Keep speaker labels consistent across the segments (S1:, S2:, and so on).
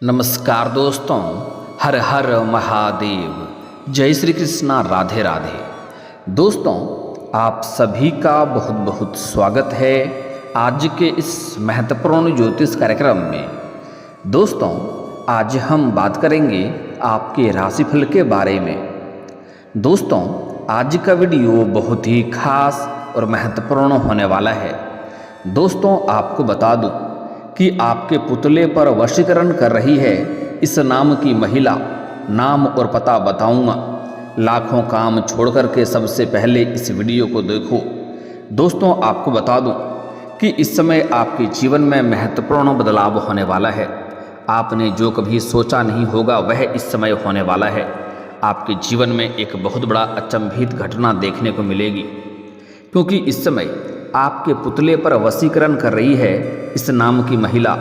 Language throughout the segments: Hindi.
S1: नमस्कार दोस्तों, हर हर महादेव, जय श्री कृष्णा, राधे राधे। दोस्तों, आप सभी का बहुत बहुत स्वागत है आज के इस महत्वपूर्ण ज्योतिष कार्यक्रम में। दोस्तों, आज हम बात करेंगे आपके राशिफल के बारे में। दोस्तों, आज का वीडियो बहुत ही खास और महत्वपूर्ण होने वाला है। दोस्तों, आपको बता दूं कि आपके पुतले पर वशीकरण कर रही है इस नाम की महिला। नाम और पता बताऊंगा। लाखों काम छोड़ कर के सबसे पहले इस वीडियो को देखो। दोस्तों, आपको बता दूं कि इस समय आपके जीवन में महत्वपूर्ण बदलाव होने वाला है। आपने जो कभी सोचा नहीं होगा वह इस समय होने वाला है। आपके जीवन में एक बहुत बड़ा अचंभित घटना देखने को मिलेगी, क्योंकि इस समय आपके पुतले पर वशीकरण कर रही है इस नाम की महिला।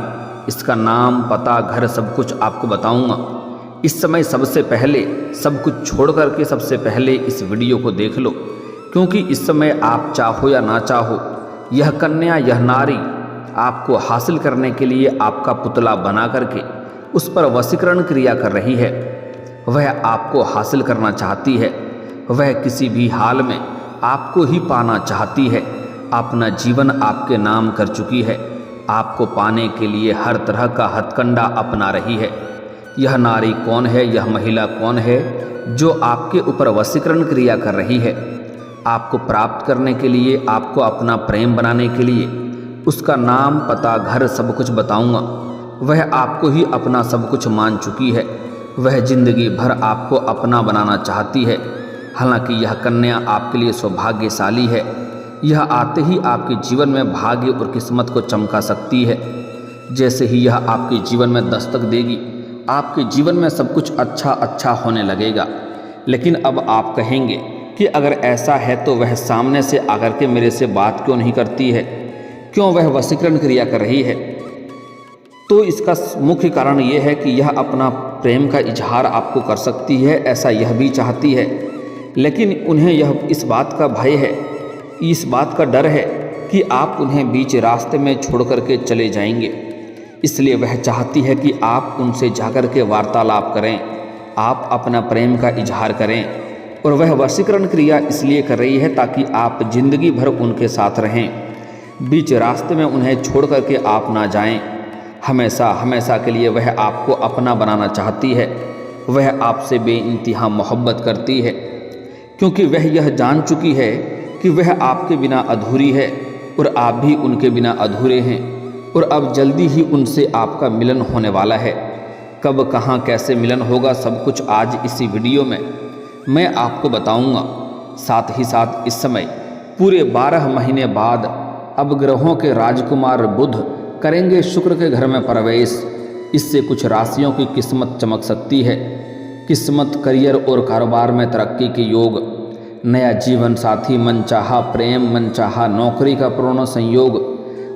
S1: इसका नाम, पता, घर सब कुछ आपको बताऊंगा। इस समय सबसे पहले सब कुछ छोड़ करके सबसे पहले इस वीडियो को देख लो, क्योंकि इस समय आप चाहो या ना चाहो, यह कन्या, यह नारी आपको हासिल करने के लिए आपका पुतला बना करके उस पर वशीकरण क्रिया कर रही है। वह आपको हासिल करना चाहती है। वह किसी भी हाल में आपको ही पाना चाहती है। अपना जीवन आपके नाम कर चुकी है। आपको पाने के लिए हर तरह का हथकंडा अपना रही है। यह नारी कौन है, यह महिला कौन है जो आपके ऊपर वशीकरण क्रिया कर रही है? आपको प्राप्त करने के लिए, आपको अपना प्रेम बनाने के लिए उसका नाम, पता, घर सब कुछ बताऊंगा। वह आपको ही अपना सब कुछ मान चुकी है। वह जिंदगी भर आपको अपना बनाना चाहती है। हालांकि यह कन्या आपके लिए सौभाग्यशाली है। यह आते ही आपके जीवन में भाग्य और किस्मत को चमका सकती है। जैसे ही यह आपके जीवन में दस्तक देगी, आपके जीवन में सब कुछ अच्छा होने लगेगा। लेकिन अब आप कहेंगे कि अगर ऐसा है तो वह सामने से आकर के मेरे से बात क्यों नहीं करती है, क्यों वह वशीकरण क्रिया कर रही है? तो इसका मुख्य कारण यह है कि यह अपना प्रेम का इजहार आपको कर सकती है, ऐसा यह भी चाहती है। लेकिन उन्हें यह इस बात का भय है, इस बात का डर है कि आप उन्हें बीच रास्ते में छोड़ करके चले जाएंगे। इसलिए वह चाहती है कि आप उनसे जाकर के वार्तालाप करें, आप अपना प्रेम का इजहार करें। और वह वशीकरण क्रिया इसलिए कर रही है ताकि आप जिंदगी भर उनके साथ रहें। बीच रास्ते में उन्हें छोड़ करके आप ना जाएं। हमेशा हमेशा के लिए वह आपको अपना बनाना चाहती है। वह आपसे बेइंतहा मोहब्बत करती है, क्योंकि वह यह जान चुकी है कि वह आपके बिना अधूरी है और आप भी उनके बिना अधूरे हैं। और अब जल्दी ही उनसे आपका मिलन होने वाला है। कब, कहाँ, कैसे मिलन होगा, सब कुछ आज इसी वीडियो में मैं आपको बताऊंगा। साथ ही साथ इस समय पूरे 12 महीने बाद अब ग्रहों के राजकुमार बुध करेंगे शुक्र के घर में प्रवेश। इससे कुछ राशियों की किस्मत चमक सकती है। किस्मत, करियर और कारोबार में तरक्की के योग, नया जीवन साथी, मनचाहा प्रेम, मनचाहा नौकरी का पूर्ण संयोग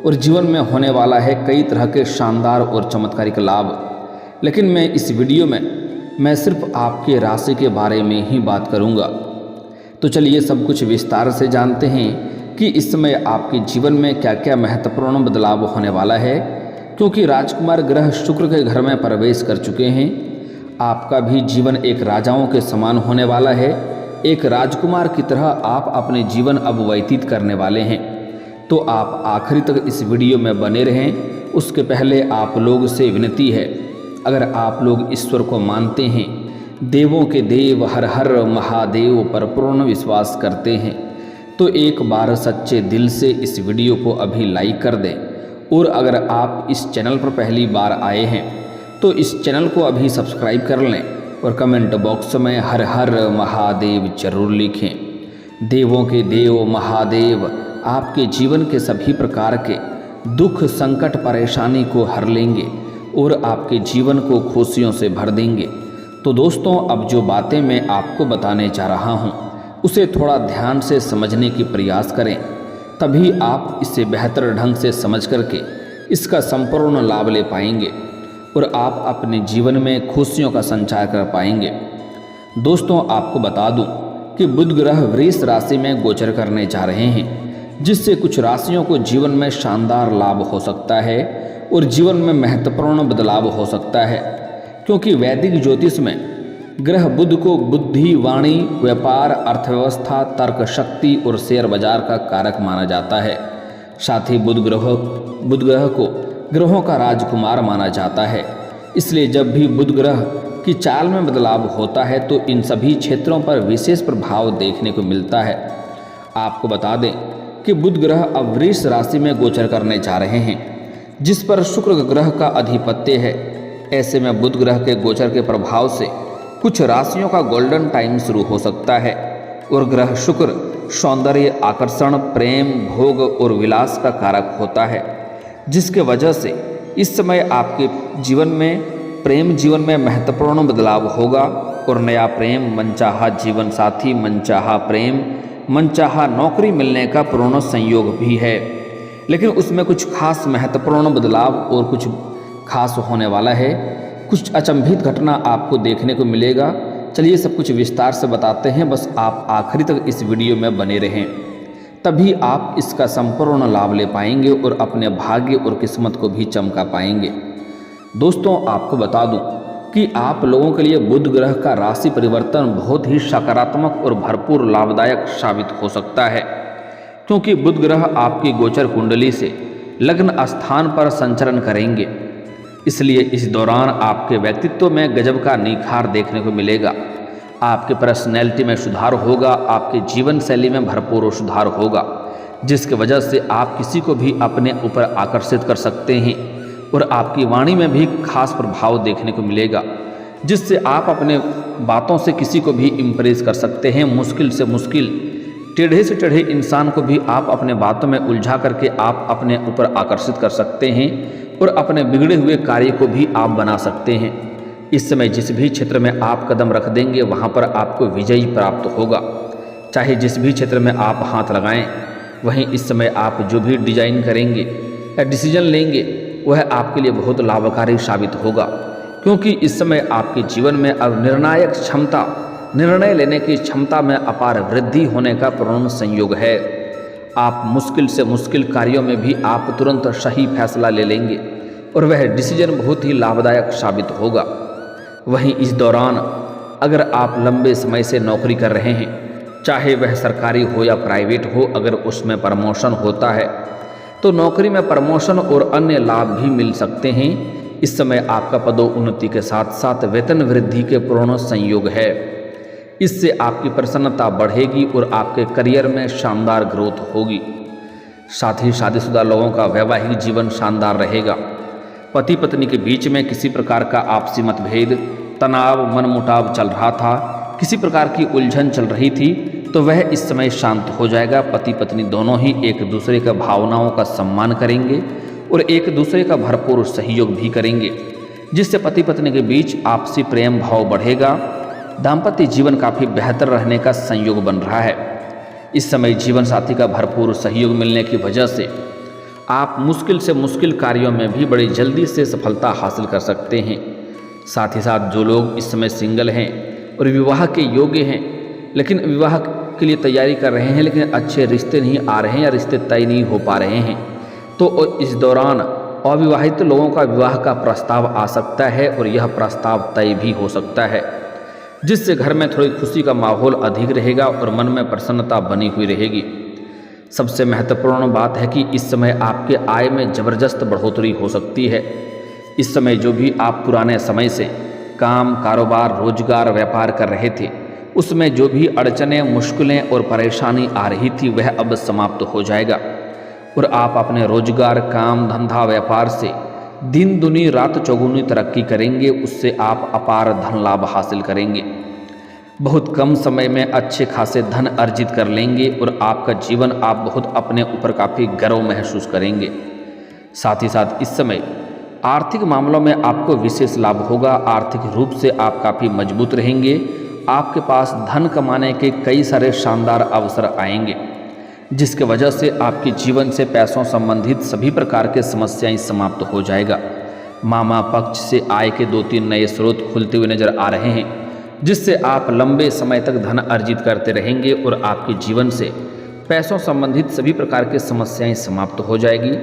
S1: और जीवन में होने वाला है कई तरह के शानदार और चमत्कारिक लाभ। लेकिन मैं इस वीडियो में मैं सिर्फ आपके राशि के बारे में ही बात करूंगा। तो चलिए सब कुछ विस्तार से जानते हैं कि इस समय आपके जीवन में क्या क्या महत्वपूर्ण बदलाव होने वाला है, क्योंकि राजकुमार ग्रह शुक्र के घर में प्रवेश कर चुके हैं। आपका भी जीवन एक राजाओं के समान होने वाला है। एक राजकुमार की तरह आप अपने जीवन अब व्यतीत करने वाले हैं। तो आप आखिरी तक इस वीडियो में बने रहें। उसके पहले आप लोग से विनती है, अगर आप लोग ईश्वर को मानते हैं, देवों के देव हर हर महादेव पर पूर्ण विश्वास करते हैं, तो एक बार सच्चे दिल से इस वीडियो को अभी लाइक कर दें। और अगर आप इस चैनल पर पहली बार आए हैं तो इस चैनल को अभी सब्सक्राइब कर लें और कमेंट बॉक्स में हर हर महादेव जरूर लिखें। देवों के देव महादेव आपके जीवन के सभी प्रकार के दुख, संकट, परेशानी को हर लेंगे और आपके जीवन को खुशियों से भर देंगे। तो दोस्तों, अब जो बातें मैं आपको बताने जा रहा हूँ उसे थोड़ा ध्यान से समझने की प्रयास करें, तभी आप इसे बेहतर ढंग से समझ करके इसका संपूर्ण लाभ ले पाएंगे और आप अपने जीवन में खुशियों का संचार कर पाएंगे। दोस्तों, आपको बता दूं कि बुध ग्रह वृष राशि में गोचर करने जा रहे हैं, जिससे कुछ राशियों को जीवन में शानदार लाभ हो सकता है और जीवन में महत्वपूर्ण बदलाव हो सकता है, क्योंकि वैदिक ज्योतिष में ग्रह बुध को बुद्धि, वाणी, व्यापार, अर्थव्यवस्था, तर्क शक्ति और शेयर बाजार का कारक माना जाता है। साथ ही बुध ग्रह को ग्रहों का राजकुमार माना जाता है। इसलिए जब भी बुध ग्रह की चाल में बदलाव होता है तो इन सभी क्षेत्रों पर विशेष प्रभाव देखने को मिलता है। आपको बता दें कि बुध ग्रह अब वृष राशि में गोचर करने जा रहे हैं, जिस पर शुक्र ग्रह का अधिपत्य है। ऐसे में बुध ग्रह के गोचर के प्रभाव से कुछ राशियों का गोल्डन टाइम शुरू हो सकता है और ग्रह शुक्र सौंदर्य, आकर्षण, प्रेम, भोग और विलास का कारक होता है, जिसके वजह से इस समय आपके जीवन में प्रेम जीवन में महत्वपूर्ण बदलाव होगा और नया प्रेम, मनचाहा जीवन साथी, मनचाहा प्रेम, मनचाहा नौकरी मिलने का पूर्ण संयोग भी है। लेकिन उसमें कुछ खास महत्वपूर्ण बदलाव और कुछ खास होने वाला है। कुछ अचंभित घटना आपको देखने को मिलेगा। चलिए सब कुछ विस्तार से बताते हैं, बस आप आखिरी तक इस वीडियो में बने रहें, तभी आप इसका संपूर्ण लाभ ले पाएंगे और अपने भाग्य और किस्मत को भी चमका पाएंगे। दोस्तों, आपको बता दूं कि आप लोगों के लिए बुध ग्रह का राशि परिवर्तन बहुत ही सकारात्मक और भरपूर लाभदायक साबित हो सकता है, क्योंकि बुध ग्रह आपकी गोचर कुंडली से लग्न स्थान पर संचरण करेंगे। इसलिए इस दौरान आपके व्यक्तित्व में गजब का निखार देखने को मिलेगा। आपके पर्सनैलिटी में सुधार होगा, आपके जीवन शैली में भरपूर सुधार होगा, जिसकी वजह से आप किसी को भी अपने ऊपर आकर्षित कर सकते हैं और आपकी वाणी में भी खास प्रभाव देखने को मिलेगा, जिससे आप अपने बातों से किसी को भी इम्प्रेस कर सकते हैं। मुश्किल से मुश्किल, टेढ़े से टेढ़े इंसान को भी आप अपने बातों में उलझा करके आप अपने ऊपर आकर्षित कर सकते हैं और अपने बिगड़े हुए कार्य को भी आप बना सकते हैं। इस समय जिस भी क्षेत्र में आप कदम रख देंगे वहाँ पर आपको विजयी प्राप्त होगा। चाहे जिस भी क्षेत्र में आप हाथ लगाएं, वहीं इस समय आप जो भी डिजाइन करेंगे या डिसीजन लेंगे वह आपके लिए बहुत लाभकारी साबित होगा, क्योंकि इस समय आपके जीवन में अब निर्णायक क्षमता, निर्णय लेने की क्षमता में अपार वृद्धि होने का पूर्ण संयोग है। आप मुश्किल से मुश्किल कार्यों में भी आप तुरंत सही फैसला ले लेंगे और वह डिसीजन बहुत ही लाभदायक साबित होगा। वहीं इस दौरान अगर आप लंबे समय से नौकरी कर रहे हैं, चाहे वह सरकारी हो या प्राइवेट हो, अगर उसमें प्रमोशन होता है तो नौकरी में प्रमोशन और अन्य लाभ भी मिल सकते हैं। इस समय आपका पदोन्नति के साथ साथ वेतन वृद्धि के पूर्ण संयोग है। इससे आपकी प्रसन्नता बढ़ेगी और आपके करियर में शानदार ग्रोथ होगी। साथ ही शादीशुदा लोगों का वैवाहिक जीवन शानदार रहेगा। पति पत्नी के बीच में किसी प्रकार का आपसी मतभेद, तनाव, मनमुटाव चल रहा था, किसी प्रकार की उलझन चल रही थी, तो वह इस समय शांत हो जाएगा। पति पत्नी दोनों ही एक दूसरे का भावनाओं का सम्मान करेंगे और एक दूसरे का भरपूर सहयोग भी करेंगे, जिससे पति पत्नी के बीच आपसी प्रेम भाव बढ़ेगा। दाम्पत्य जीवन काफ़ी बेहतर रहने का संयोग बन रहा है। इस समय जीवन साथी का भरपूर सहयोग मिलने की वजह से आप मुश्किल से मुश्किल कार्यों में भी बड़ी जल्दी से सफलता हासिल कर सकते हैं। साथ ही साथ जो लोग इस समय सिंगल हैं और विवाह के योग्य हैं, लेकिन विवाह के लिए तैयारी कर रहे हैं, लेकिन अच्छे रिश्ते नहीं आ रहे हैं या रिश्ते तय नहीं हो पा रहे हैं, तो इस दौरान अविवाहित लोगों का विवाह का प्रस्ताव आ सकता है और यह प्रस्ताव तय भी हो सकता है, जिससे घर में थोड़ी खुशी का माहौल अधिक रहेगा और मन में प्रसन्नता बनी हुई रहेगी। सबसे महत्वपूर्ण बात है कि इस समय आपके आय में ज़बरदस्त बढ़ोतरी हो सकती है। इस समय जो भी आप पुराने समय से काम, कारोबार, रोजगार, व्यापार कर रहे थे, उसमें जो भी अड़चनें, मुश्किलें और परेशानी आ रही थी वह अब समाप्त हो जाएगा और आप अपने रोजगार, काम, धंधा, व्यापार से दिन दुनी रात चौगुनी तरक्की करेंगे। उससे आप अपार धन लाभ हासिल करेंगे। बहुत कम समय में अच्छे खासे धन अर्जित कर लेंगे और आपका जीवन आप बहुत अपने ऊपर काफ़ी गर्व महसूस करेंगे। साथ ही साथ इस समय आर्थिक मामलों में आपको विशेष लाभ होगा। आर्थिक रूप से आप काफ़ी मजबूत रहेंगे। आपके पास धन कमाने के कई सारे शानदार अवसर आएंगे, जिसके वजह से आपके जीवन से पैसों संबंधित सभी प्रकार के समस्याएं समाप्त हो जाएगा। मामा पक्ष से आय के 2-3 नए स्रोत खुलते हुए नजर आ रहे हैं, जिससे आप लंबे समय तक धन अर्जित करते रहेंगे और आपके जीवन से पैसों संबंधित सभी प्रकार की समस्याएं समाप्त हो जाएगी।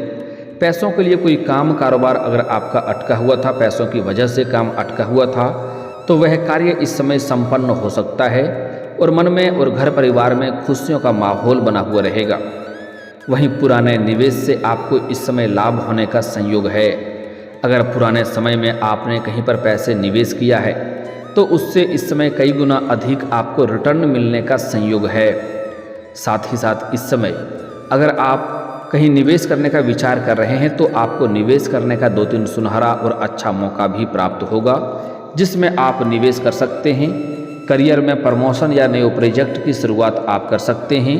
S1: पैसों के लिए कोई काम कारोबार अगर आपका अटका हुआ था, पैसों की वजह से काम अटका हुआ था, तो वह कार्य इस समय संपन्न हो सकता है और मन में और घर परिवार में खुशियों का माहौल बना हुआ रहेगा। वहीं पुराने निवेश से आपको इस समय लाभ होने का संयोग है। अगर पुराने समय में आपने कहीं पर पैसे निवेश किया है तो उससे इस समय कई गुना अधिक आपको रिटर्न मिलने का संयोग है। साथ ही साथ इस समय अगर आप कहीं निवेश करने का विचार कर रहे हैं तो आपको निवेश करने का 2-3 सुनहरा और अच्छा मौका भी प्राप्त होगा, जिसमें आप निवेश कर सकते हैं। करियर में प्रमोशन या नए प्रोजेक्ट की शुरुआत आप कर सकते हैं।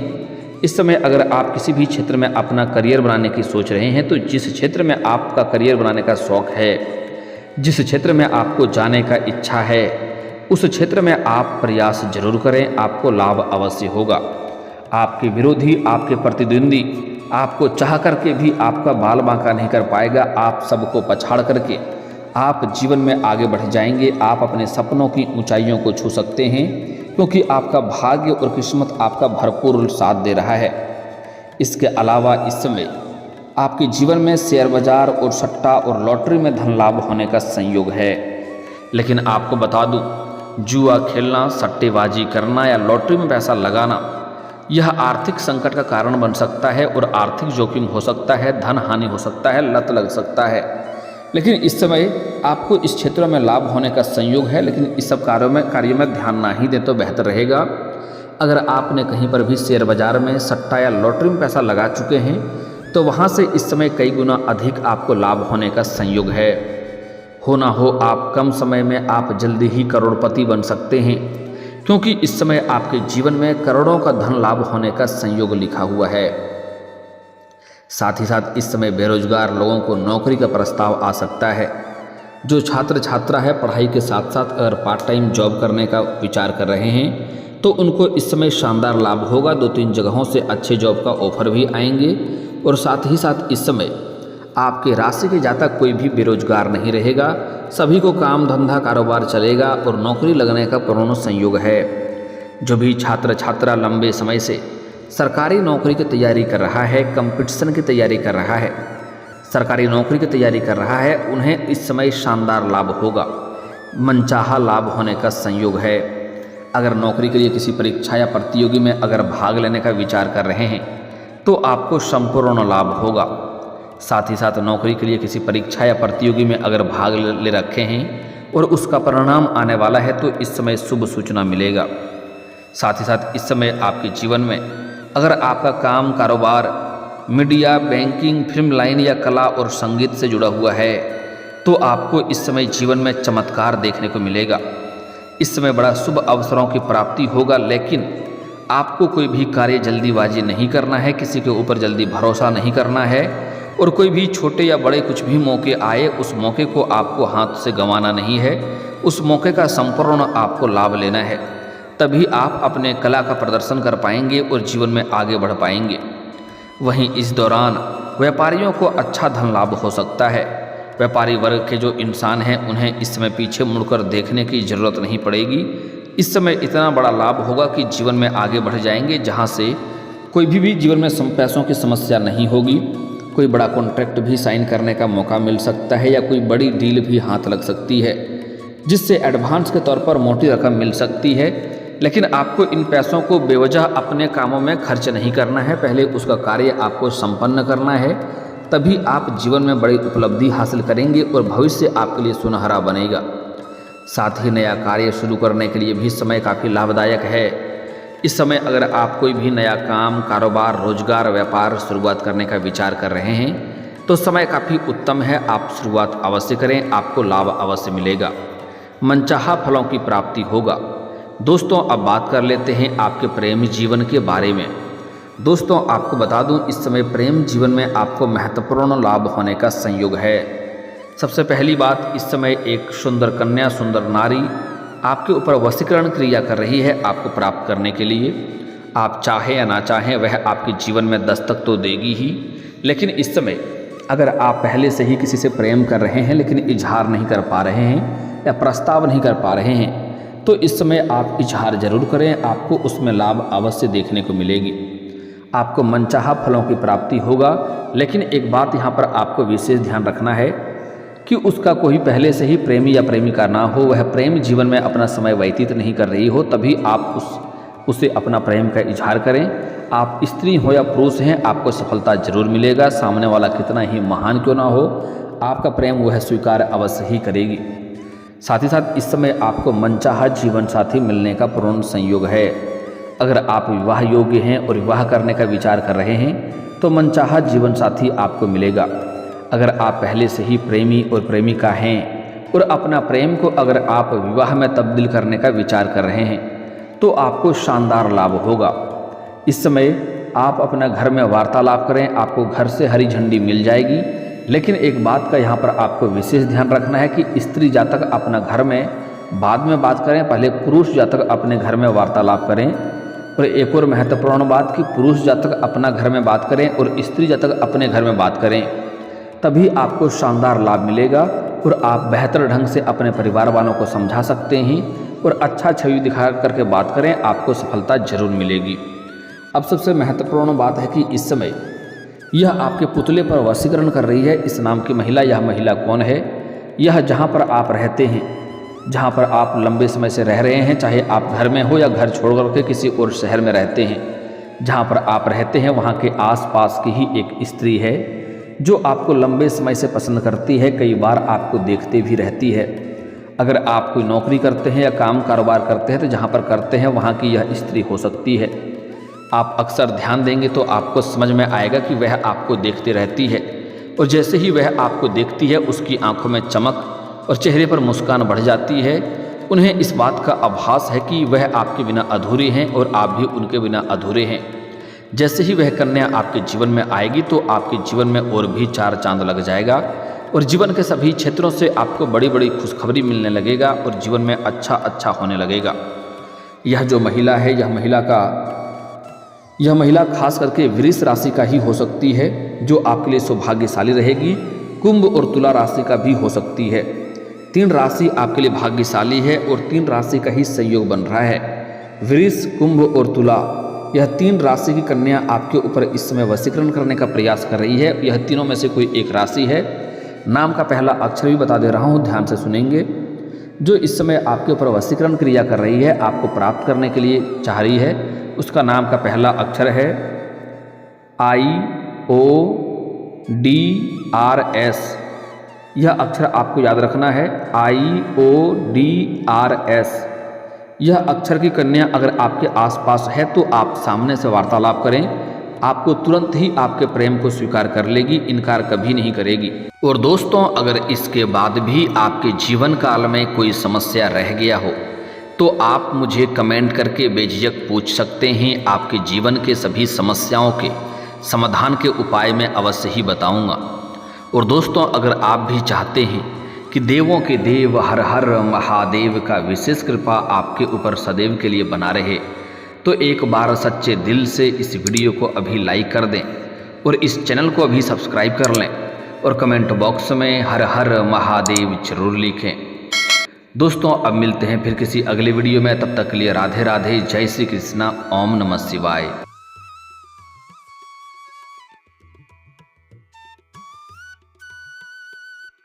S1: इस समय अगर आप किसी भी क्षेत्र में अपना करियर बनाने की सोच रहे हैं तो जिस क्षेत्र में आपका करियर बनाने का शौक़ है, जिस क्षेत्र में आपको जाने का इच्छा है, उस क्षेत्र में आप प्रयास जरूर करें, आपको लाभ अवश्य होगा। आपके विरोधी, आपके प्रतिद्वंदी आपको चाह करके भी आपका बाल बांका नहीं कर पाएगा। आप सबको पछाड़ करके आप जीवन में आगे बढ़ जाएंगे। आप अपने सपनों की ऊंचाइयों को छू सकते हैं, क्योंकि आपका भाग्य और किस्मत आपका भरपूर साथ दे रहा है। इसके अलावा इस समय आपके जीवन में शेयर बाजार और सट्टा और लॉटरी में धन लाभ होने का संयोग है। लेकिन आपको बता दूं, जुआ खेलना, सट्टेबाजी करना या लॉटरी में पैसा लगाना यह आर्थिक संकट का कारण बन सकता है और आर्थिक जोखिम हो सकता है, धन हानि हो सकता है, लत लग सकता है। लेकिन इस समय आपको इस क्षेत्रों में लाभ होने का संयोग है, लेकिन इस सब कार्यों में ध्यान ना ही दें तो बेहतर रहेगा। अगर आपने कहीं पर भी शेयर बाजार में, सट्टा या लॉटरी में पैसा लगा चुके हैं तो वहाँ से इस समय कई गुना अधिक आपको लाभ होने का संयोग है। हो ना हो आप कम समय में आप जल्दी ही करोड़पति बन सकते हैं, क्योंकि इस समय आपके जीवन में करोड़ों का धन लाभ होने का संयोग लिखा हुआ है। साथ ही साथ इस समय बेरोजगार लोगों को नौकरी का प्रस्ताव आ सकता है। जो छात्र छात्रा है, पढ़ाई के साथ साथ अगर पार्ट टाइम जॉब करने का विचार कर रहे हैं तो उनको इस समय शानदार लाभ होगा। 2-3 जगहों से अच्छे जॉब का ऑफर भी आएंगे और साथ ही साथ इस समय आपके राशि के जातक कोई भी बेरोजगार नहीं रहेगा। सभी को काम धंधा कारोबार चलेगा और नौकरी लगने का पूर्ण संयोग है। जो भी छात्र छात्रा लंबे समय से सरकारी नौकरी की तैयारी कर रहा है, कंपटीशन की तैयारी कर रहा है, सरकारी नौकरी की तैयारी कर रहा है, उन्हें इस समय शानदार लाभ होगा। मनचाहा लाभ होने का संयोग है। अगर नौकरी के लिए किसी परीक्षा या प्रतियोगी में अगर भाग लेने का विचार कर रहे हैं तो आपको संपूर्ण लाभ होगा। साथ ही साथ नौकरी के लिए किसी परीक्षा या प्रतियोगी में अगर भाग ले रखे हैं और उसका परिणाम आने वाला है तो इस समय शुभ सूचना मिलेगा। साथ ही साथ इस समय आपके जीवन में अगर आपका काम कारोबार मीडिया, बैंकिंग, फिल्म लाइन या कला और संगीत से जुड़ा हुआ है तो आपको इस समय जीवन में चमत्कार देखने को मिलेगा। इस समय बड़ा शुभ अवसरों की प्राप्ति होगा, लेकिन आपको कोई भी कार्य जल्दीबाजी नहीं करना है, किसी के ऊपर जल्दी भरोसा नहीं करना है और कोई भी छोटे या बड़े कुछ भी मौके आए उस मौके को आपको हाथ से गंवाना नहीं है। उस मौके का संपूर्ण आपको लाभ लेना है, तभी आप अपने कला का प्रदर्शन कर पाएंगे और जीवन में आगे बढ़ पाएंगे। वहीं इस दौरान व्यापारियों को अच्छा धन लाभ हो सकता है। व्यापारी वर्ग के जो इंसान हैं उन्हें इस समय पीछे मुड़कर देखने की ज़रूरत नहीं पड़ेगी। इस समय इतना बड़ा लाभ होगा कि जीवन में आगे बढ़ जाएंगे, जहाँ से कोई भी जीवन में पैसों की समस्या नहीं होगी। कोई बड़ा कॉन्ट्रैक्ट भी साइन करने का मौका मिल सकता है या कोई बड़ी डील भी हाथ लग सकती है, जिससे एडवांस के तौर पर मोटी रकम मिल सकती है। लेकिन आपको इन पैसों को बेवजह अपने कामों में खर्च नहीं करना है, पहले उसका कार्य आपको संपन्न करना है, तभी आप जीवन में बड़ी उपलब्धि हासिल करेंगे और भविष्य आपके लिए सुनहरा बनेगा। साथ ही नया कार्य शुरू करने के लिए भी समय काफ़ी लाभदायक है। इस समय अगर आप कोई भी नया काम, कारोबार, रोजगार, व्यापार शुरुआत करने का विचार कर रहे हैं तो समय काफ़ी उत्तम है। आप शुरुआत अवश्य करें, आपको लाभ अवश्य मिलेगा, मनचाहा फलों की प्राप्ति होगा। दोस्तों, अब बात कर लेते हैं आपके प्रेम जीवन के बारे में। दोस्तों, आपको बता दूं, इस समय प्रेम जीवन में आपको महत्वपूर्ण लाभ होने का संयोग है। सबसे पहली बात, इस समय एक सुंदर कन्या, सुंदर नारी आपके ऊपर वशीकरण क्रिया कर रही है आपको प्राप्त करने के लिए। आप चाहें या ना चाहें वह आपके जीवन में दस्तक तो देगी ही, लेकिन इस समय अगर आप पहले से ही किसी से प्रेम कर रहे हैं लेकिन इजहार नहीं कर पा रहे हैं या प्रस्ताव नहीं कर पा रहे हैं तो इस समय आप इजहार जरूर करें, आपको उसमें लाभ अवश्य देखने को मिलेगी। आपको मनचाहा फलों की प्राप्ति होगा। लेकिन एक बात यहाँ पर आपको विशेष ध्यान रखना है कि उसका कोई पहले से ही प्रेमी या प्रेमिका ना हो, वह प्रेम जीवन में अपना समय व्यतीत नहीं कर रही हो, तभी आप उसे अपना प्रेम का इजहार करें। आप स्त्री हो या पुरुष हैं, आपको सफलता जरूर मिलेगा। सामने वाला कितना ही महान क्यों ना हो, आपका प्रेम वह स्वीकार अवश्य ही करेगी। साथ ही साथ इस समय आपको मनचाहा जीवन साथी मिलने का पूर्ण संयोग है। अगर आप विवाह योग्य हैं और विवाह करने का विचार कर रहे हैं तो मनचाहा जीवन साथी आपको मिलेगा। अगर आप पहले से ही प्रेमी और प्रेमिका हैं और अपना प्रेम को अगर आप विवाह में तब्दील करने का विचार कर रहे हैं तो आपको शानदार लाभ होगा। इस समय आप अपना घर में वार्तालाप करें, आपको घर से हरी झंडी मिल जाएगी। लेकिन एक बात का यहाँ पर आपको विशेष ध्यान रखना है कि स्त्री जातक अपना घर में बाद में बात करें, पहले पुरुष जातक अपने घर में वार्तालाप करें। और एक और महत्वपूर्ण बात कि पुरुष जातक अपना घर में बात करें और स्त्री जातक अपने घर में बात करें, तभी आपको शानदार लाभ मिलेगा और आप बेहतर ढंग से अपने परिवार वालों को समझा सकते हैं और अच्छा छवि दिखा करके बात करें, आपको सफलता जरूर मिलेगी। अब सबसे महत्वपूर्ण बात है कि इस समय यह आपके पुतले पर वशीकरण कर रही है। इस नाम की महिला, यह महिला कौन है? यह जहाँ पर आप रहते हैं, जहाँ पर आप लंबे समय से रह रहे हैं, चाहे आप घर में हो या घर छोड़ करके किसी और शहर में रहते हैं, जहाँ पर आप रहते हैं वहाँ के आसपास की ही एक स्त्री है जो आपको लंबे समय से पसंद करती है, कई बार आपको देखते भी रहती है। अगर आप कोई नौकरी करते हैं या काम कारोबार करते हैं तो जहाँ पर करते हैं वहाँ की यह स्त्री हो सकती है। आप अक्सर ध्यान देंगे तो आपको समझ में आएगा कि वह आपको देखती रहती है और जैसे ही वह आपको देखती है उसकी आंखों में चमक और चेहरे पर मुस्कान बढ़ जाती है। उन्हें इस बात का आभास है कि वह आपके बिना अधूरे हैं और आप भी उनके बिना अधूरे हैं। जैसे ही वह कन्या आपके जीवन में आएगी तो आपके जीवन में और भी चार चांद लग जाएगा और जीवन के सभी क्षेत्रों से आपको बड़ी बड़ी खुशखबरी मिलने लगेगा और जीवन में अच्छा होने लगेगा। यह जो महिला है, यह महिला खास करके वृष राशि का ही हो सकती है जो आपके लिए सौभाग्यशाली रहेगी। कुंभ और तुला राशि का भी हो सकती है। 3 राशि आपके लिए भाग्यशाली है और 3 राशि का ही संयोग बन रहा है। वृष, कुंभ और तुला, यह 3 राशि की कन्या आपके ऊपर इस समय वशीकरण करने का प्रयास कर रही है। यह तीनों में से कोई एक राशि है। नाम का पहला अक्षर भी बता दे रहा हूँ, ध्यान से सुनेंगे। जो इस समय आपके ऊपर वशीकरण क्रिया कर रही है, आपको प्राप्त करने के लिए चाह रही है, उसका नाम का पहला अक्षर है IODRS। यह अक्षर आपको याद रखना है, IODRS। यह अक्षर की कन्या अगर आपके आसपास है तो आप सामने से वार्तालाप करें, आपको तुरंत ही आपके प्रेम को स्वीकार कर लेगी, इनकार कभी नहीं करेगी। और दोस्तों, अगर इसके बाद भी आपके जीवन काल में कोई समस्या रह गया हो तो आप मुझे कमेंट करके बेझिझक पूछ सकते हैं। आपके जीवन के सभी समस्याओं के समाधान के उपाय मैं अवश्य ही बताऊंगा। और दोस्तों, अगर आप भी चाहते हैं कि देवों के देव हर हर महादेव का विशेष कृपा आपके ऊपर सदैव के लिए बना रहे तो एक बार सच्चे दिल से इस वीडियो को अभी लाइक कर दें और इस चैनल को अभी सब्सक्राइब कर लें और कमेंट बॉक्स में हर हर महादेव जरूर लिखें। दोस्तों, अब मिलते हैं फिर किसी अगले वीडियो में। तब तक के लिए राधे राधे, जय श्री कृष्णा, ओम नमः शिवाय।